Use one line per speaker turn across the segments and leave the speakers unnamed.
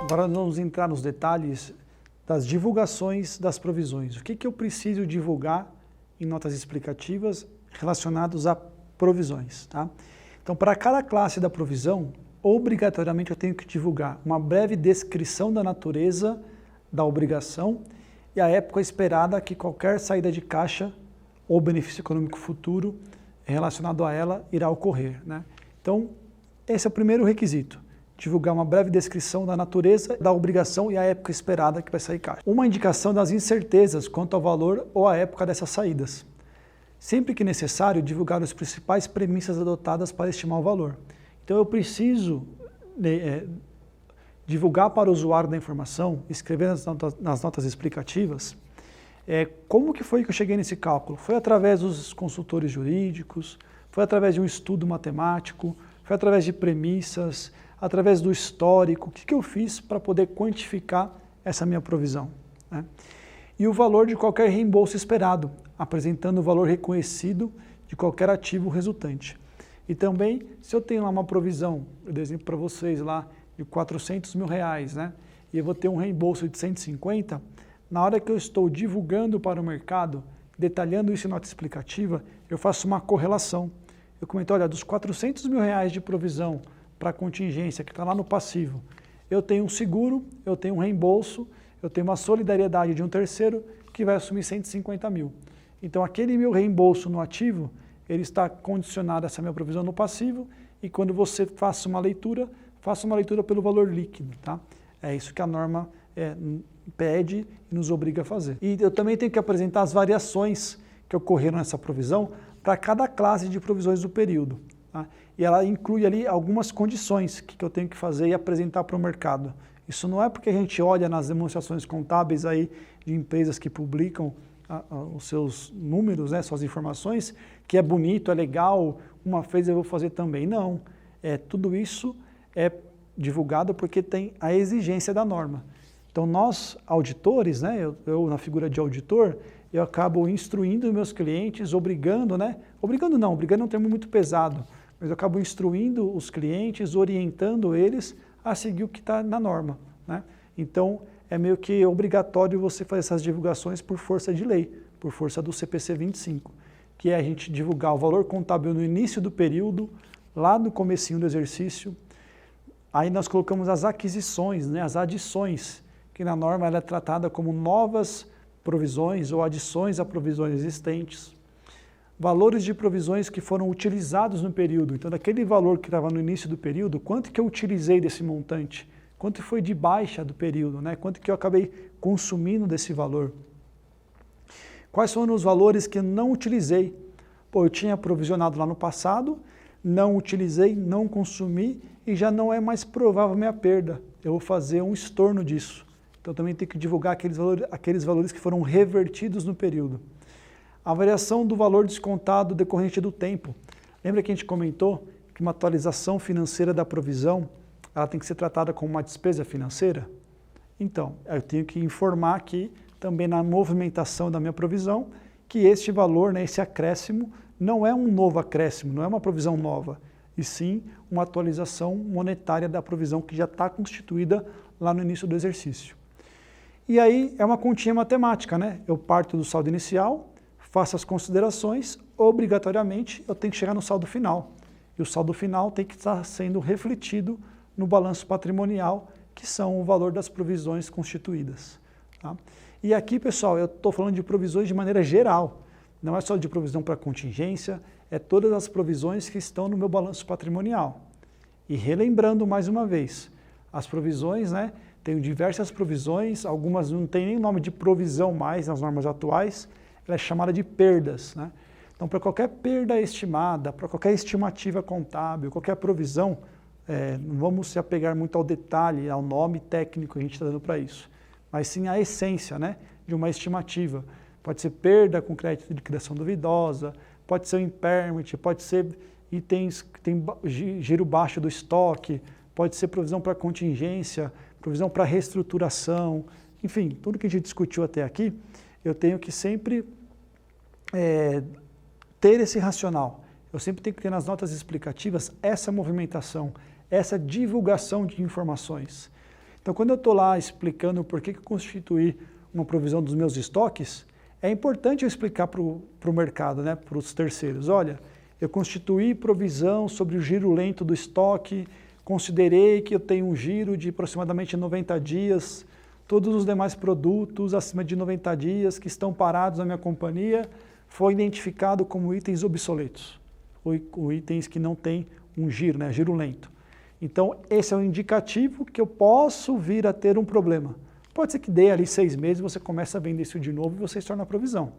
Agora nós vamos entrar nos detalhes das divulgações das provisões. O que eu preciso divulgar em notas explicativas relacionadas a provisões, tá? Então, para cada classe da provisão, obrigatoriamente eu tenho que divulgar uma breve descrição da natureza da obrigação e a época esperada que qualquer saída de caixa ou benefício econômico futuro relacionado a ela irá ocorrer, né? Então, esse é o primeiro requisito. Divulgar uma breve descrição da natureza da obrigação e a época esperada que vai sair caixa. Uma indicação das incertezas quanto ao valor ou à época dessas saídas. Sempre que necessário, divulgar as principais premissas adotadas para estimar o valor. Então eu preciso divulgar para o usuário da informação, escrever nas notas explicativas, como que foi que eu cheguei nesse cálculo. Foi através dos consultores jurídicos, foi através de um estudo matemático, foi através de premissas, através do histórico, o que eu fiz para poder quantificar essa minha provisão, né? E o valor de qualquer reembolso esperado, apresentando o valor reconhecido de qualquer ativo resultante. E também, se eu tenho lá uma provisão, eu dei exemplo para vocês lá, de R$400 mil, né? E eu vou ter um reembolso de 150, na hora que eu estou divulgando para o mercado, detalhando isso em nota explicativa, eu faço uma correlação. Eu comento, olha, dos R$400 mil de provisão para a contingência que está lá no passivo, eu tenho um seguro, eu tenho um reembolso, eu tenho uma solidariedade de um terceiro que vai assumir 150 mil. Então aquele meu reembolso no ativo, ele está condicionado a essa minha provisão no passivo e quando você faça uma leitura pelo valor líquido, tá? É isso que a norma pede e nos obriga a fazer. E eu também tenho que apresentar as variações que ocorreram nessa provisão para cada classe de provisões do período, tá? E ela inclui ali algumas condições que eu tenho que fazer e apresentar para o mercado. Isso não é porque a gente olha nas demonstrações contábeis aí de empresas que publicam os seus números, né, suas informações, que é bonito, é legal, uma vez eu vou fazer também. Não, tudo isso é divulgado porque tem a exigência da norma. Então nós, auditores, né, eu na figura de auditor, eu acabo instruindo meus clientes, obrigando é um termo muito pesado, mas eu acabo instruindo os clientes, orientando eles a seguir o que está na norma, né? Então, é meio que obrigatório você fazer essas divulgações por força de lei, por força do CPC 25, que é a gente divulgar o valor contábil no início do período, lá no comecinho do exercício. Aí nós colocamos as aquisições, né, as adições, que na norma ela é tratada como novas provisões ou adições a provisões existentes. Valores de provisões que foram utilizados no período. Então, daquele valor que estava no início do período, quanto que eu utilizei desse montante? Quanto foi de baixa do período, né? Quanto que eu acabei consumindo desse valor? Quais foram os valores que eu não utilizei? Pô, eu tinha provisionado lá no passado, não utilizei, não consumi e já não é mais provável a minha perda. Eu vou fazer um estorno disso. Então, também tem que divulgar aqueles valores que foram revertidos no período. A variação do valor descontado decorrente do tempo. Lembra que a gente comentou que uma atualização financeira da provisão, ela tem que ser tratada como uma despesa financeira? Então, eu tenho que informar aqui, também na movimentação da minha provisão, que este valor, né, esse acréscimo, não é um novo acréscimo, não é uma provisão nova, e sim uma atualização monetária da provisão que já está constituída lá no início do exercício. E aí é uma continha matemática, né? Eu parto do saldo inicial, faço as considerações, obrigatoriamente eu tenho que chegar no saldo final. E o saldo final tem que estar sendo refletido no balanço patrimonial, que são o valor das provisões constituídas, tá? E aqui, pessoal, eu estou falando de provisões de maneira geral. Não é só de provisão para contingência, é todas as provisões que estão no meu balanço patrimonial. E relembrando mais uma vez, as provisões, né? Tenho diversas provisões, algumas não tem nem nome de provisão mais nas normas atuais, ela é chamada de perdas, né? Então, para qualquer perda estimada, para qualquer estimativa contábil, qualquer provisão, não vamos se apegar muito ao detalhe, ao nome técnico que a gente está dando para isso, mas sim a essência, né, de uma estimativa. Pode ser perda com crédito de liquidação duvidosa, pode ser um impairment, pode ser itens que tem giro baixo do estoque, pode ser provisão para contingência, provisão para reestruturação, enfim, tudo que a gente discutiu até aqui, eu tenho que sempre ter esse racional. Eu sempre tenho que ter nas notas explicativas essa movimentação, essa divulgação de informações. Então, quando eu estou lá explicando por que eu constituí uma provisão dos meus estoques, é importante eu explicar para o mercado, né, para os terceiros. Olha, eu constituí provisão sobre o giro lento do estoque, considerei que eu tenho um giro de aproximadamente 90 dias, todos os demais produtos acima de 90 dias que estão parados na minha companhia foi identificado como itens obsoletos, ou itens que não têm um giro, né, giro lento. Então, esse é um indicativo que eu posso vir a ter um problema. Pode ser que dê ali 6 meses, você começa a vender isso de novo e você se torna a provisão.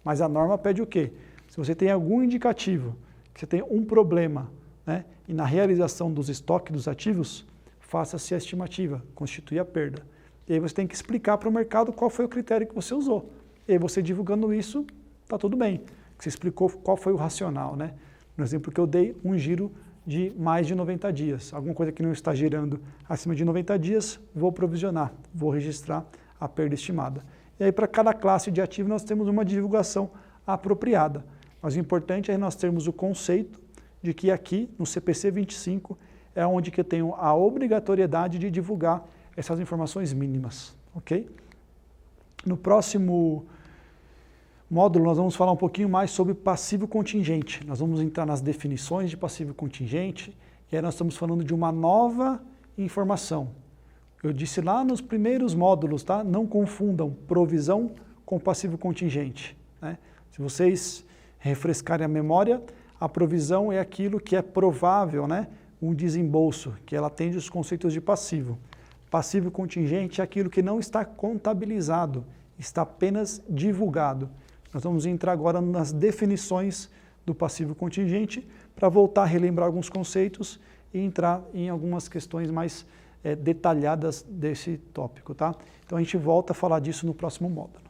Mas a norma pede o quê? Se você tem algum indicativo, que você tem um problema, né, e na realização dos estoques dos ativos, faça-se a estimativa, constitui a perda. E aí você tem que explicar para o mercado qual foi o critério que você usou. E aí você divulgando isso, está tudo bem. Você explicou qual foi o racional, né? No exemplo que eu dei, um giro de mais de 90 dias. Alguma coisa que não está girando acima de 90 dias, vou provisionar, vou registrar a perda estimada. E aí para cada classe de ativo nós temos uma divulgação apropriada. Mas o importante é nós termos o conceito de que aqui no CPC 25 é onde que eu tenho a obrigatoriedade de divulgar essas informações mínimas, ok? No próximo módulo nós vamos falar um pouquinho mais sobre passivo contingente. Nós vamos entrar nas definições de passivo contingente e aí nós estamos falando de uma nova informação. Eu disse lá nos primeiros módulos, tá? Não confundam provisão com passivo contingente, né? Se vocês refrescarem a memória, a provisão é aquilo que é provável, né? Um desembolso, que ela atende os conceitos de passivo. Passivo contingente é aquilo que não está contabilizado, está apenas divulgado. Nós vamos entrar agora nas definições do passivo contingente para voltar a relembrar alguns conceitos e entrar em algumas questões mais detalhadas desse tópico, tá? Então a gente volta a falar disso no próximo módulo.